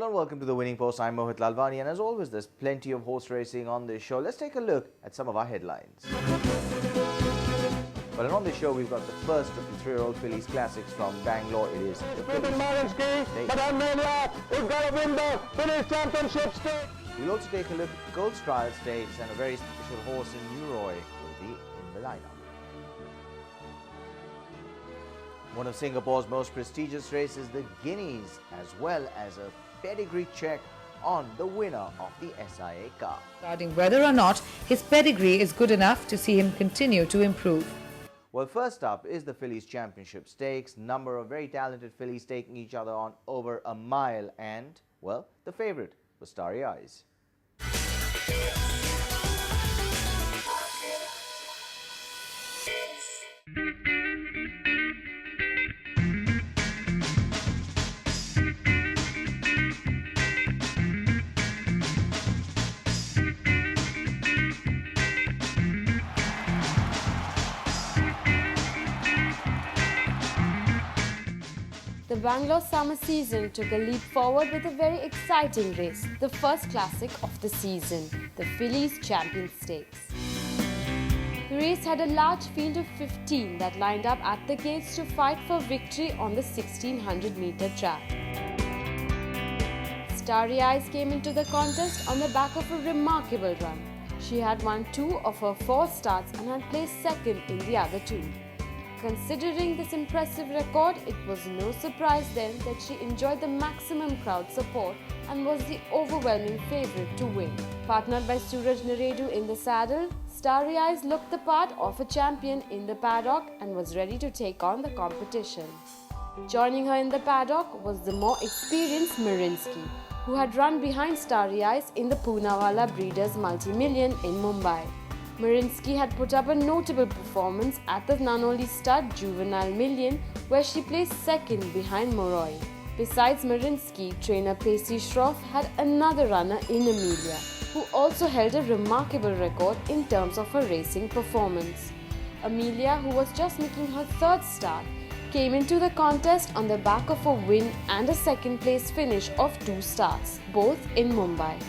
and welcome to the Winning Post. I'm Mohit Lalwani, and as always, there's plenty of horse racing on this show. Let's take a look at some of our headlines. Well, and on this show, we've got the first of the three-year-old Phillies classics from Bangalore. It is the Fillies Champion Stakes. We've got to win the Fillies Championship Stakes. We'll also take a look at the Colts Trial Stakes, and a very special horse in New Roy will be in the lineup. One of Singapore's most prestigious races, the Guineas, as well as a pedigree check on the winner of the SIA Cup. Regarding whether or not his pedigree is good enough to see him continue to improve. Well, first up is the Fillies Championship Stakes. Number of very talented fillies taking each other on over a mile, and, well, the favourite was Starry Eyes. The Bangalore summer season took a leap forward with a very exciting race, the first classic of the season, the Fillies Champion Stakes. The race had a large field of 15 that lined up at the gates to fight for victory on the 1600-meter track. Starry Eyes came into the contest on the back of a remarkable run. She had won 2 of her 4 starts and had placed second in the other 2. Considering this impressive record, it was no surprise then that she enjoyed the maximum crowd support and was the overwhelming favourite to win. Partnered by Suraj Naredu in the saddle, Starry Eyes looked the part of a champion in the paddock and was ready to take on the competition. Joining her in the paddock was the more experienced Marinsky, who had run behind Starry Eyes in the Poonawalla Breeders' Multi-Million in Mumbai. Marinsky had put up a notable performance at the Nanoli Stud Juvenile Million, where she placed second behind Moroi. Besides Marinsky, trainer Pacey Shroff had another runner in Amelia, who also held a remarkable record in terms of her racing performance. Amelia, who was just making her 3rd start, came into the contest on the back of a win and a second place finish of 2 starts, both in Mumbai.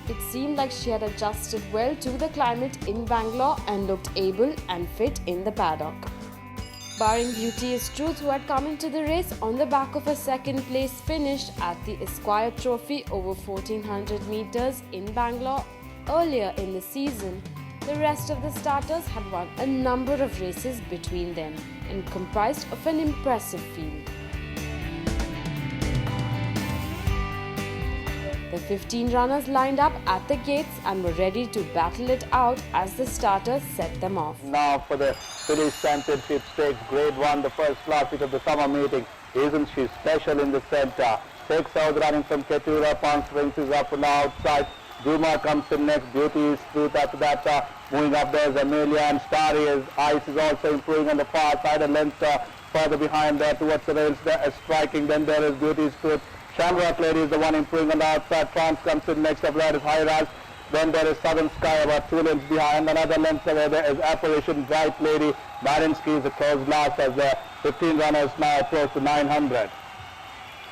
It seemed like she had adjusted well to the climate in Bangalore and looked able and fit in the paddock. Barring Beauty is Truth, who had come into the race on the back of a second place finish at the Esquire Trophy over 1400 meters in Bangalore earlier in the season, the rest of the starters had won a number of races between them and comprised of an impressive field. The 15 runners lined up at the gates and were ready to battle it out as the starters set them off. Now for the Fillies Championship Stakes Grade 1, the first classic of the summer meeting. Isn't she special in the centre? Takes out running from Ketura, Palm Springs is up on the outside. Duma comes in next, Beauty is Truth after that. Moving up there is Amelia, and Starry Eyes is also improving on the far side, a length further behind there towards the rails, striking. Then there is Beauty is Truth. Shamrock Lady is the one improving on the outside. France comes in next, up there is High Rise. Then there is Southern Sky about 2 lengths behind. Another length away there is Apparition, Bright Lady. Marinsky is the close last as the 15 runners now close to 900.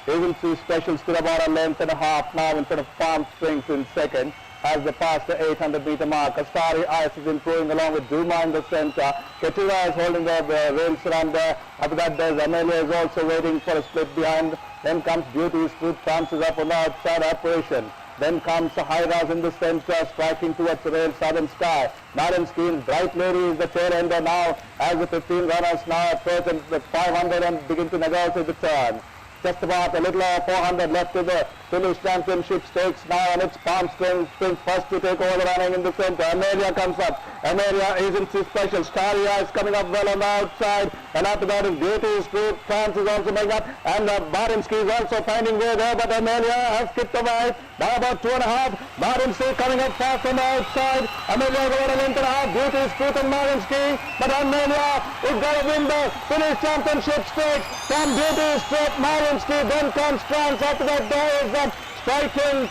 Agency Special still about a length and a half now instead of Palm Springs in second as they pass the 800 meter mark. Starry Eyes is improving along with Duma in the centre. Ketura is holding the rails around there. After that there's Amelia is also waiting for a split behind. Then comes Beauty's Truth, chances up on the outside Operation. Then comes the High Rise in the centre, striking towards the rail, Southern Sky. Marinsky, Bright Lady is the tail ender now as the 15 runners now approach the 500 and begin to negotiate the turn. Just about a little over 400 left to the Fillies Championship Stakes now, and it's Palm Springs first to take over the running in the centre. Amelia comes up. Amelia Agency Special. Starry Eyes coming up well on the outside, and after that is Beauty's Truth. France is also making up, and Marinsky is also finding way there, but Amelia has skipped away by about 2.5. Marinsky coming up fast on the outside. Amelia is over a length and a half. Beauty's Truth and Marinsky, but Amelia is going to win the Fillies Championship Stakes from Beauty's Truth, Marinsky. Then comes France. After that there is striking.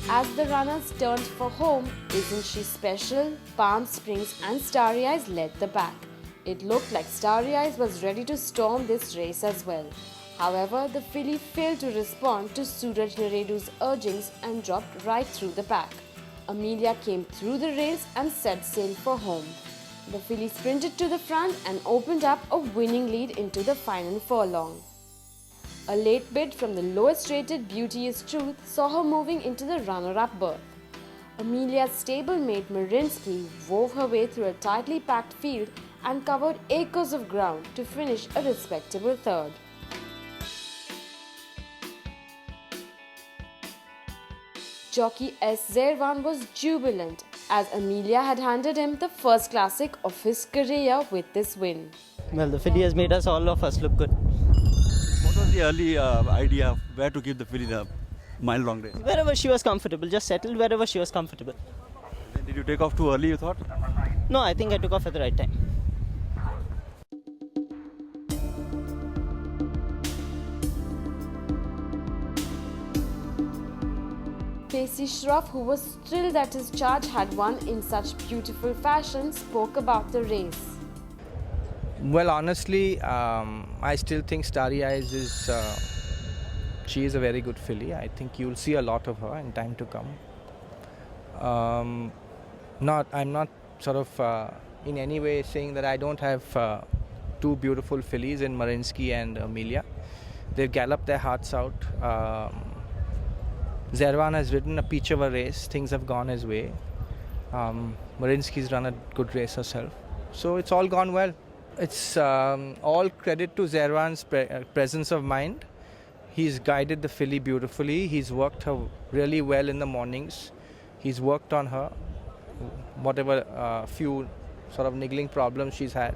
As the runners turned for home, Isn't She Special, Palm Springs and Starry Eyes led the pack. It looked like Starry Eyes was ready to storm this race as well. However, the filly failed to respond to Suraj Naredu's urgings and dropped right through the pack. Amelia came through the rails and set sail for home. The filly sprinted to the front and opened up a winning lead into the final furlong. A late bid from the lowest rated Beauty is Truth saw her moving into the runner-up berth. Amelia's stablemate Marinsky wove her way through a tightly packed field and covered acres of ground to finish a respectable third. Jockey S. Zerwan was jubilant as Amelia had handed him the first classic of his career with this win. Well, the filly has made all of us look good. What was the early idea of where to keep the filly the mile long race? Wherever she was comfortable, just settled wherever she was comfortable. Then did you take off too early, you thought? No, I think I took off at the right time. Pacey Shroff, who was thrilled that his charge had won in such beautiful fashion, spoke about the race. Well, honestly, I still think Starry Eyes is she is a very good filly. I think you'll see a lot of her in time to come. I'm not sort of in any way saying that I don't have two beautiful fillies in Marinsky and Amelia. They've galloped their hearts out. Zerwan has ridden a peach of a race. Things have gone his way. Marinsky's run a good race herself. So it's all gone well. It's all credit to Zerwan's presence of mind. He's guided the filly beautifully. He's worked her really well in the mornings. He's worked on her, whatever few sort of niggling problems she's had.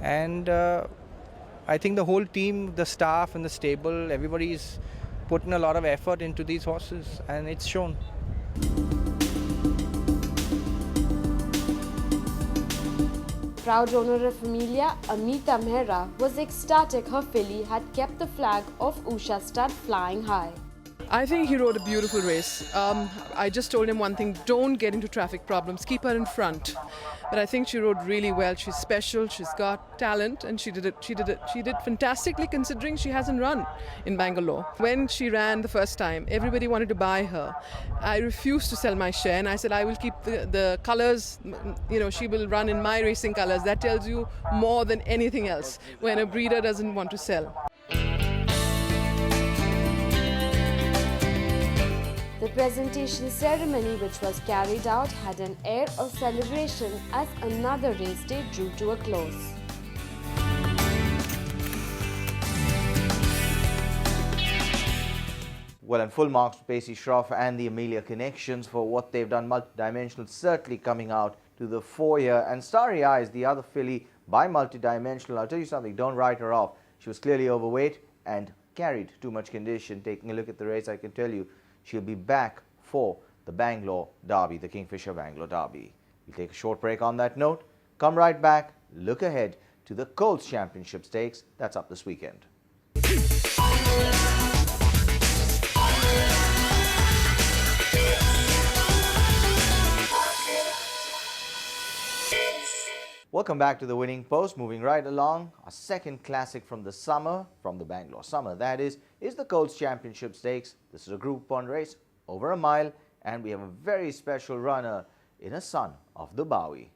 And I think the whole team, the staff and the stable, everybody's putting a lot of effort into these horses, and it's shown. Proud owner of Amelia, Amita Mehra, was ecstatic her filly had kept the flag of Usha Stud flying high. I think he rode a beautiful race. I just told him one thing: don't get into traffic problems, keep her in front. But I think she rode really well. She's special, she's got talent, and she did fantastically considering she hasn't run in Bangalore. When she ran the first time, everybody wanted to buy her. I refused to sell my share, and I said I will keep the colours, she will run in my racing colours. That tells you more than anything else when a breeder doesn't want to sell. The presentation ceremony, which was carried out, had an air of celebration as another race day drew to a close. Well, and full marks to Pacey Shroff and the Amelia connections for what they've done multidimensional, certainly coming out to the foyer. And Starry Eyes, the other filly, by multidimensional. I'll tell you something, don't write her off. She was clearly overweight and carried too much condition. Taking a look at the race, I can tell you, she'll be back for the Bangalore Derby, the Kingfisher Bangalore Derby. We'll take a short break on that note. Come right back, look ahead to the Colts Championship Stakes. That's up this weekend. Welcome back to the Winning Post. Moving right along, our second classic from the summer, from the Bangalore summer, that is the Colts Championship Stakes. This is a Group 1 race over a mile, and we have a very special runner in a son of the Bowie.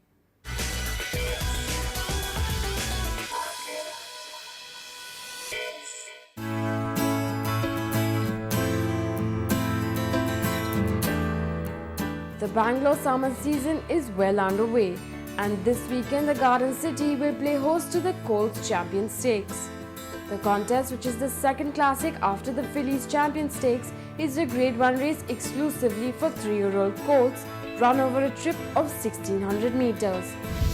The Bangalore summer season is well underway, and this weekend the Garden City will play host to the Colts Champion Stakes. The contest, which is the second classic after the Fillies Champion Stakes, is a Grade 1 race exclusively for 3-year-old colts, run over a trip of 1600 meters.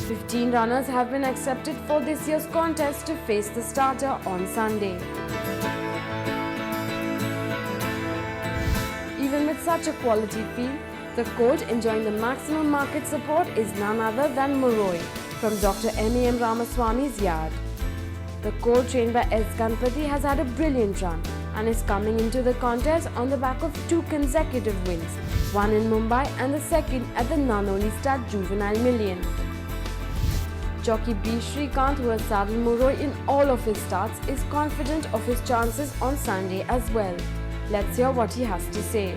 15 runners have been accepted for this year's contest to face the starter on Sunday. Even with such a quality field, the colt enjoying the maximum market support is none other than Moroi from Dr. M.A.M. Ramaswamy's yard. The colt trained by S. Ganpati has had a brilliant run and is coming into the contest on the back of 2 consecutive wins, one in Mumbai and the second at the Nanoli Stud Juvenile Million. Jockey B. Shrikant, who has saddled Murray in all of his starts, is confident of his chances on Sunday as well. Let's hear what he has to say.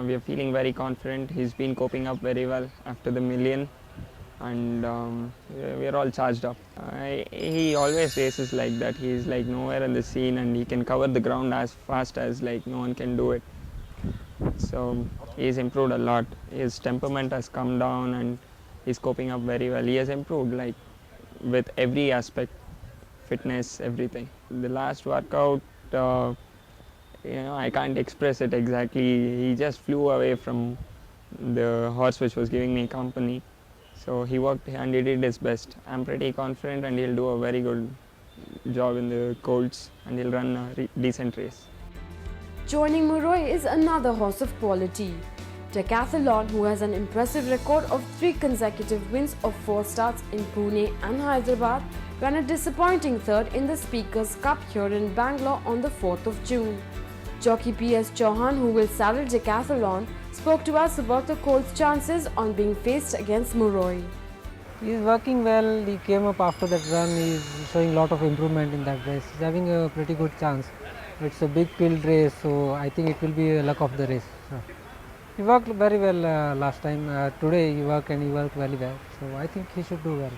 We are feeling very confident. He's been coping up very well after the million, and we are all charged up. He always races like that. He's like nowhere in the scene, and he can cover the ground as fast as like no one can do it. So he's improved a lot. His temperament has come down, and he's coping up very well. He has improved like with every aspect, fitness, everything. The last workout, I can't express it exactly. He just flew away from the horse which was giving me company. So he worked and he did his best. I'm pretty confident, and he'll do a very good job in the Colts, and he'll run a decent race. Joining Murray is another horse of quality. Decathlon, who has an impressive record of 3 consecutive wins of 4 starts in Pune and Hyderabad, ran a disappointing third in the Speakers Cup here in Bangalore on the 4th of June. Jockey P.S. Chauhan, who will saddle Decathlon, spoke to us about the Colts' chances on being faced against Murray. He is working well. He came up after that run. He is showing a lot of improvement in that race. He is having a pretty good chance. It's a big field race, so I think it will be a luck of the race. So he worked very well last time. Today he worked very well. So I think he should do well.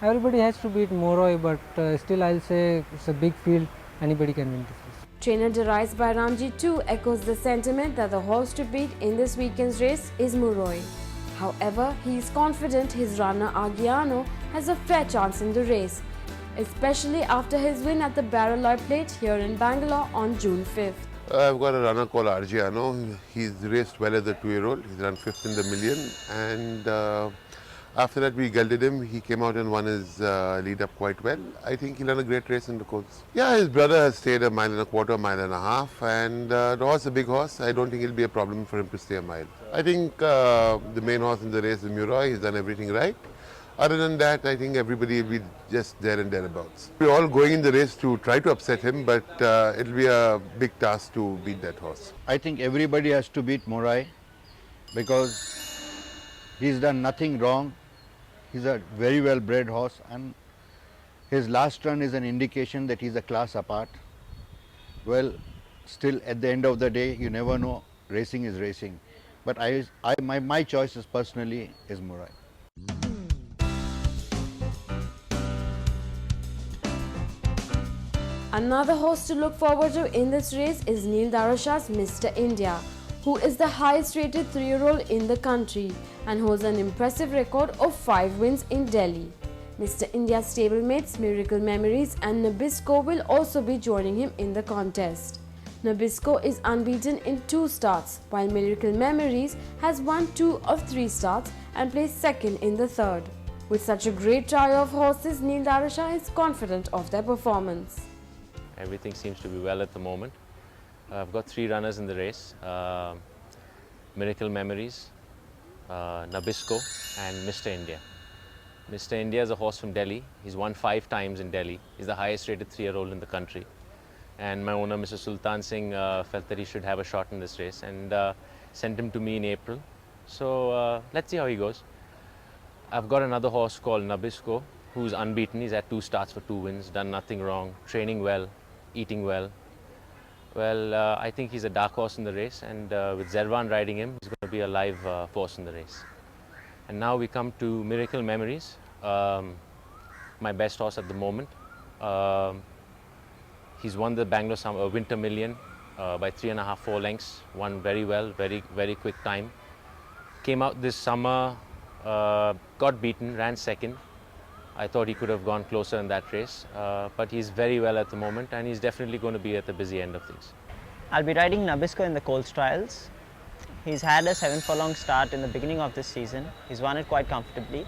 Everybody has to beat Murray, but still I'll say it's a big field. Anybody can win this race. Trainer Derais by Ramji too echoes the sentiment that the horse to beat in this weekend's race is Murray. However, he is confident his runner Agiano has a fair chance in the race, especially after his win at the Baralloy Plate here in Bangalore on June 5th. I've got a runner called Argiano. He's raced well as a 2-year-old. He's run 5th in the million, and after that we gelded him. He came out and won his lead up quite well. I think he'll run a great race in the Colts. Yeah, his brother has stayed a mile and a quarter, mile and a half, and the horse is a big horse. I don't think it'll be a problem for him to stay a mile. I think the main horse in the race is Murray. He's done everything right. Other than that, I think everybody will be just there and thereabouts. We're all going in the race to try to upset him, but it'll be a big task to beat that horse. I think everybody has to beat Murray because he's done nothing wrong. He's a very well bred horse, and his last run is an indication that he's a class apart. Well, still at the end of the day, you never know. Racing is racing. But my choice is personally is Murray. Another horse to look forward to in this race is Neil Darasha's Mr. India, who is the highest rated 3-year-old in the country and holds an impressive record of 5 wins in Delhi. Mr. India's stablemates Miracle Memories and Nabisco will also be joining him in the contest. Nabisco is unbeaten in 2 starts, while Miracle Memories has won 2 of 3 starts and placed 2nd in the 3rd. With such a great trio of horses, Neil Darasha is confident of their performance. Everything seems to be well at the moment. I've got 3 runners in the race, Miracle Memories, Nabisco and Mr. India. Mr. India is a horse from Delhi. He's won 5 times in Delhi. He's the highest rated 3-year-old in the country. And my owner, Mr. Sultan Singh, felt that he should have a shot in this race and sent him to me in April. So let's see how he goes. I've got another horse called Nabisco, who's unbeaten. He's had 2 starts for 2 wins, done nothing wrong, training well, eating well. Well, I think he's a dark horse in the race, and with Zervan riding him, he's going to be a live force in the race. And now we come to Miracle Memories, my best horse at the moment. He's won the Bangalore Winter Million by 3.5-4 lengths, won very well, very quick time. Came out this summer, got beaten, ran 2nd. I thought he could have gone closer in that race, but he's very well at the moment, and he's definitely going to be at the busy end of things. I'll be riding Nabisco in the Colts trials. He's had a 7-furlong start in the beginning of this season. He's won it quite comfortably.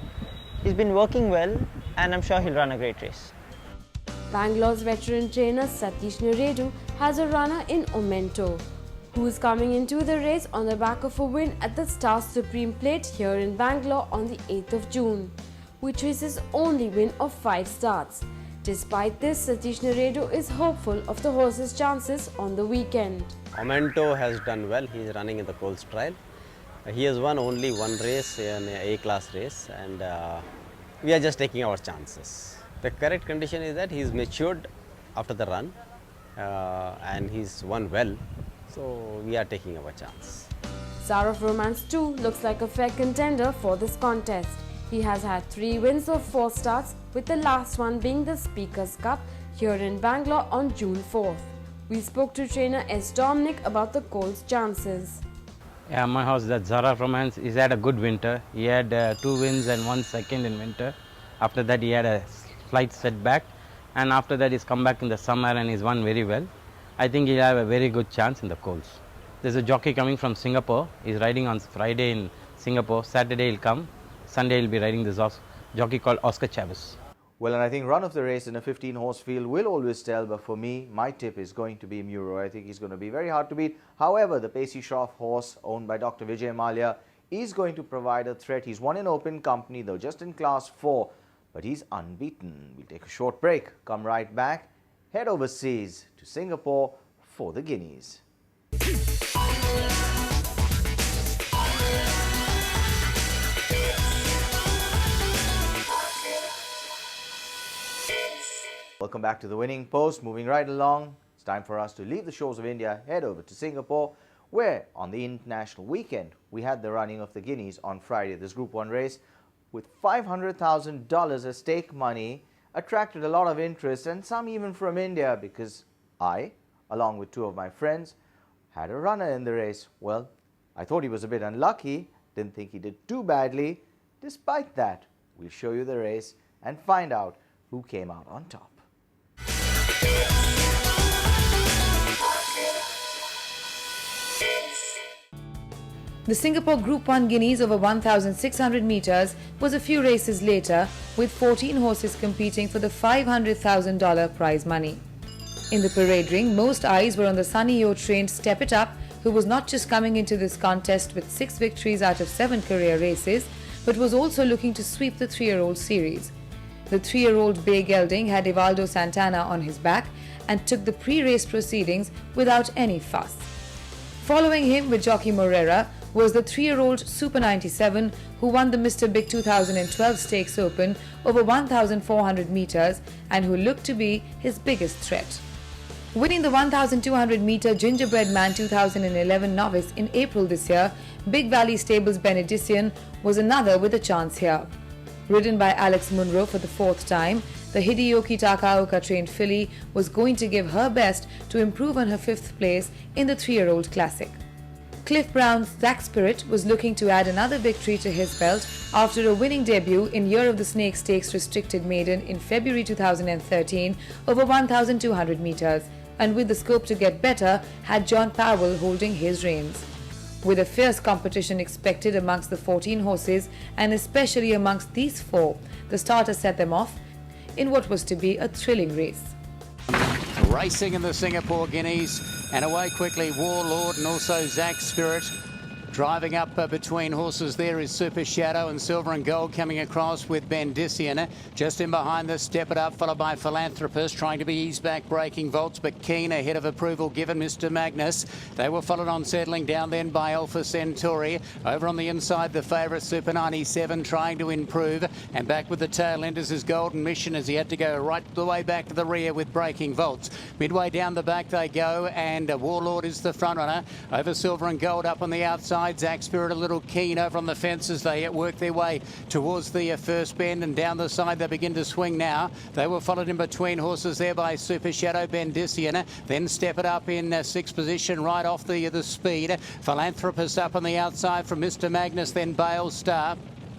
He's been working well, and I'm sure he'll run a great race. Bangalore's veteran trainer Satish Naredu has a runner in Omento, who is coming into the race on the back of a win at the Star Supreme Plate here in Bangalore on the 8th of June, which is his only win of 5 starts. Despite this, Satish Naredu is hopeful of the horse's chances on the weekend. Omento has done well. He is running in the Colts trial. He has won only 1 race in an A-class race, and we are just taking our chances. The correct condition is that he's matured after the run and he's won well, so we are taking our chance. Star of Romance too looks like a fair contender for this contest. He has had 3 wins of 4 starts, with the last one being the Speakers Cup here in Bangalore on June 4th. We spoke to trainer S. Dominic about the Colts' chances. Yeah, my horse, that Zara Romance, he's had a good winter. He had 2 wins and 1 second in winter. After that, he had a slight setback, and after that, he's come back in the summer and he's won very well. I think he'll have a very good chance in the Colts. There's a jockey coming from Singapore. He's riding on Friday in Singapore. Saturday he'll come. Sunday he'll be riding this jockey called Oscar Chavez. Well, and I think run of the race in a 15-horse field will always tell, but for me, my tip is going to be Muro. I think he's going to be very hard to beat. However, the Pacey Shroff horse, owned by Dr. Vijay Mallya, is going to provide a threat. He's won in open company, though just in Class 4, but he's unbeaten. We'll take a short break, come right back, head overseas to Singapore for the Guineas. Welcome back to the Winning Post. Moving right along, it's time for us to leave the shores of India, head over to Singapore, where on the international weekend we had the running of the Guineas on Friday. This Group 1 race with $500,000 as stake money attracted a lot of interest, and some even from India, because I, along with 2 of my friends, had a runner in the race. Well, I thought he was a bit unlucky, didn't think he did too badly. Despite that, we'll show you the race and find out who came out on top. The Singapore Group 1 Guineas over 1,600 metres was a few races later, with 14 horses competing for the $500,000 prize money. In the parade ring, most eyes were on the Sunny O-trained Step It Up, who was not just coming into this contest with 6 victories out of 7 career races, but was also looking to sweep the 3-year-old series. The 3-year-old Bay Gelding had Evaldo Santana on his back and took the pre-race proceedings without any fuss. Following him with jockey Morera was the 3-year-old Super 97, who won the Mr. Big 2012 Stakes Open over 1,400 metres and who looked to be his biggest threat. Winning the 1,200-metre Gingerbread Man 2011 novice in April this year, Big Valley Stables' Benedician was another with a chance here. Ridden by Alex Munro for the 4th time, the Hideyoki Takaoka trained filly was going to give her best to improve on her 5th place in the 3-year-old classic. Cliff Brown's Zach Spirit was looking to add another victory to his belt after a winning debut in Year of the Snake Stakes Restricted Maiden in February 2013 over 1,200 metres, and with the scope to get better had John Powell holding his reins. With a fierce competition expected amongst the 14 horses and especially amongst these 4, the starter set them off in what was to be a thrilling race. Racing in the Singapore Guineas, and away quickly Warlord and also Zach Spirit. Driving up between horses there is Super Shadow and Silver and Gold coming across with Bendician. Just in behind this, Step It Up, followed by Philanthropist, trying to be eased back, breaking Volts, but keen ahead of Approval Given, Mr. Magnus. They were followed on settling down then by Alpha Centauri. Over on the inside, the favourite Super 97 trying to improve, and back with the tail enders is Golden Mission as he had to go right the way back to the rear with breaking Volts. Midway down the back they go, and Warlord is the front runner. Over Silver and Gold up on the outside. Zach Spirit a little keen over on the fence as they work their way towards the first bend, and down the side they begin to swing now. They were followed in between horses there by Super Shadow, Bendician, then Step It Up in 6th position right off the speed. Philanthropist up on the outside from Mr. Magnus, then Bale Star.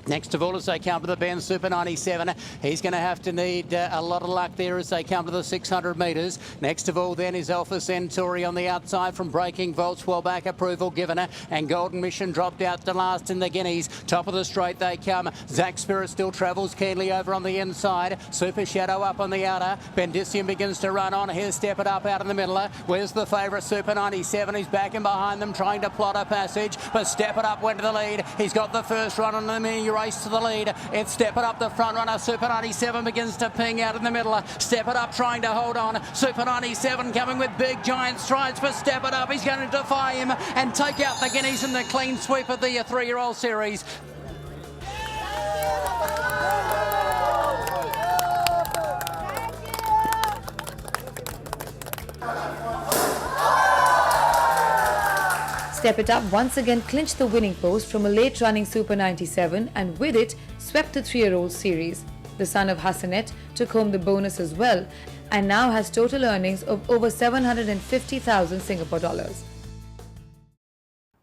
Next of all, as they come to the bend, Super 97, he's going to have to need a lot of luck there as they come to the 600 metres. Next of all then is Alpha Centauri on the outside from Breaking Volts, well back, Approval Given, and Golden Mission dropped out to last in the Guineas. Top of the straight they come. Zach Spirit still travels keenly over on the inside. Super Shadow up on the outer. Bendician begins to run on. Here's Step It Up out in the middle. Where's the favourite Super 97? He's back in behind them trying to plot a passage, but Step It Up went to the lead. He's got the first run on the mini race to the lead. It's Step It Up, the front runner. Super 97 begins to ping out in the middle. Step It Up trying to hold on. Super 97 coming with big giant strides for Step It Up. He's going to defy him and take out the Guineas in the clean sweep of the 3-year-old series. Step It Up once again clinched the winning post from a late-running Super 97 and with it swept the 3-year-old series. The son of Hassanet took home the bonus as well and now has total earnings of over 750,000 Singapore dollars.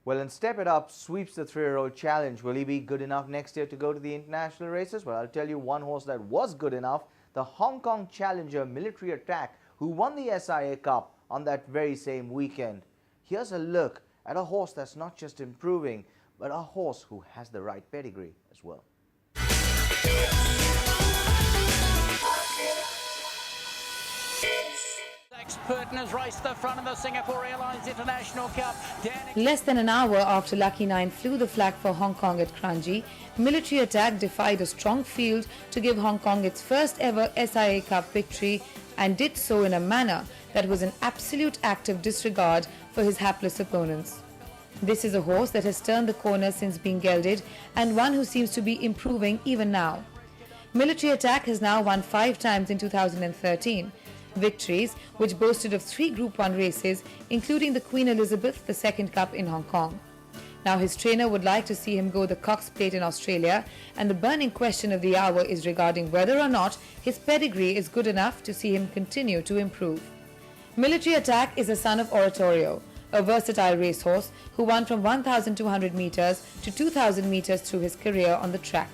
Well, and Step It Up sweeps the 3-year-old challenge. Will he be good enough next year to go to the international races? Well, I'll tell you one horse that was good enough, the Hong Kong challenger Military Attack, who won the SIA Cup on that very same weekend. Here's a look at a horse that's not just improving, but a horse who has the right pedigree as well. Burton has raced the front of the Singapore Airlines International Cup. Less than an hour after Lucky 9 flew the flag for Hong Kong at Kranji, Military Attack defied a strong field to give Hong Kong its first ever SIA Cup victory and did so in a manner that was an absolute act of disregard for his hapless opponents. This is a horse that has turned the corner since being gelded and one who seems to be improving even now. Military Attack has now won 5 times in 2013. Victories which boasted of 3 Group 1 races, including the Queen Elizabeth II Cup in Hong Kong. Now his trainer would like to see him go the Cox Plate in Australia, and the burning question of the hour is regarding whether or not his pedigree is good enough to see him continue to improve. Military Attack is a son of Oratorio, a versatile racehorse who won from 1,200 metres to 2,000 metres through his career on the track.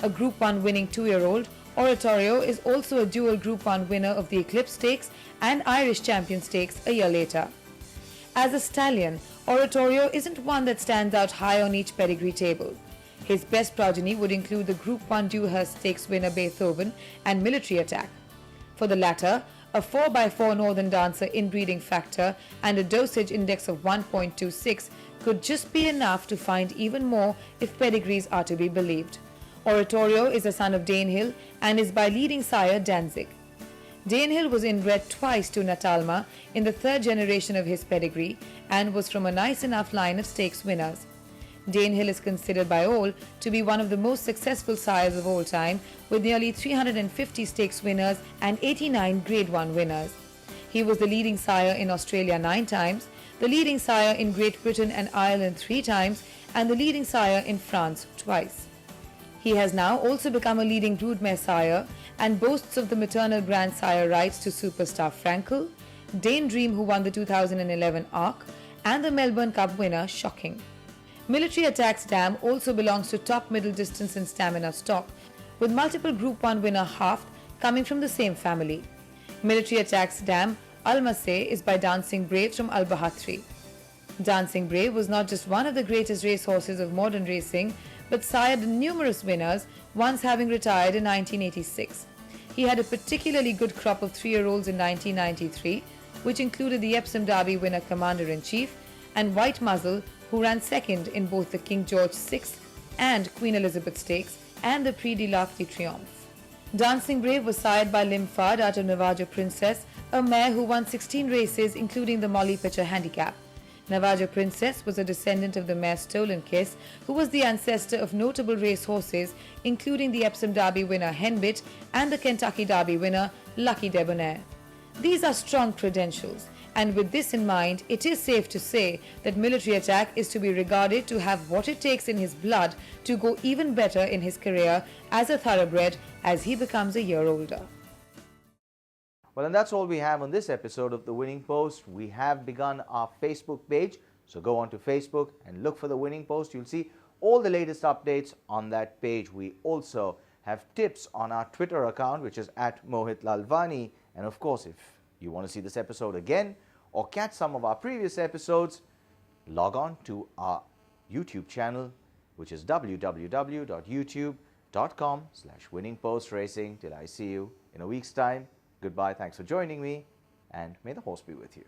A Group 1 winning 2-year-old, Oratorio is also a dual Group 1 winner of the Eclipse Stakes and Irish Champion Stakes a year later. As a stallion, Oratorio isn't one that stands out high on each pedigree table. His best progeny would include the Group 1 Dewhurst Stakes winner Beethoven and Military Attack. For the latter, a 4x4 Northern Dancer inbreeding factor and a dosage index of 1.26 could just be enough to find even more if pedigrees are to be believed. Oratorio is a son of Danehill and is by leading sire Danzig. Danehill was inbred twice to Natalma in the 3rd generation of his pedigree and was from a nice enough line of stakes winners. Danehill is considered by all to be one of the most successful sires of all time, with nearly 350 stakes winners and 89 Grade 1 winners. He was the leading sire in Australia 9 times, the leading sire in Great Britain and Ireland 3 times, and the leading sire in France twice. He has now also become a leading broodmare sire and boasts of the maternal grandsire rights to superstar Frankel, Dane Dream, who won the 2011 Arc, and the Melbourne Cup winner Shocking. Military Attack's dam also belongs to top middle distance and stamina stock, with multiple Group 1 winner Haft coming from the same family. Military Attack's dam Almasay is by Dancing Brave from Al Bahatri. Dancing Brave was not just one of the greatest racehorses of modern racing, but sired numerous winners, once having retired in 1986. He had a particularly good crop of 3-year-olds in 1993, which included the Epsom Derby winner Commander-in-Chief and White Muzzle, who ran second in both the King George VI and Queen Elizabeth Stakes and the Prix de l'Arc de Triomphe. Dancing Brave was sired by Limfard out of Navajo Princess, a mare who won 16 races including the Molly Pitcher Handicap. Navajo Princess was a descendant of the mare Stolen Kiss, who was the ancestor of notable racehorses including the Epsom Derby winner Henbit and the Kentucky Derby winner Lucky Debonair. These are strong credentials, and with this in mind, it is safe to say that Military Attack is to be regarded to have what it takes in his blood to go even better in his career as a thoroughbred as he becomes a year older. Well, and that's all we have on this episode of The Winning Post. We have begun our Facebook page, so go on to Facebook and look for The Winning Post. You'll see all the latest updates on that page. We also have tips on our Twitter account, which is @MohitLalvani. And of course, if you want to see this episode again or catch some of our previous episodes, log on to our YouTube channel, which is www.youtube.com/winningpostracing. Till I see you in a week's time. Goodbye, thanks for joining me, and may the horse be with you.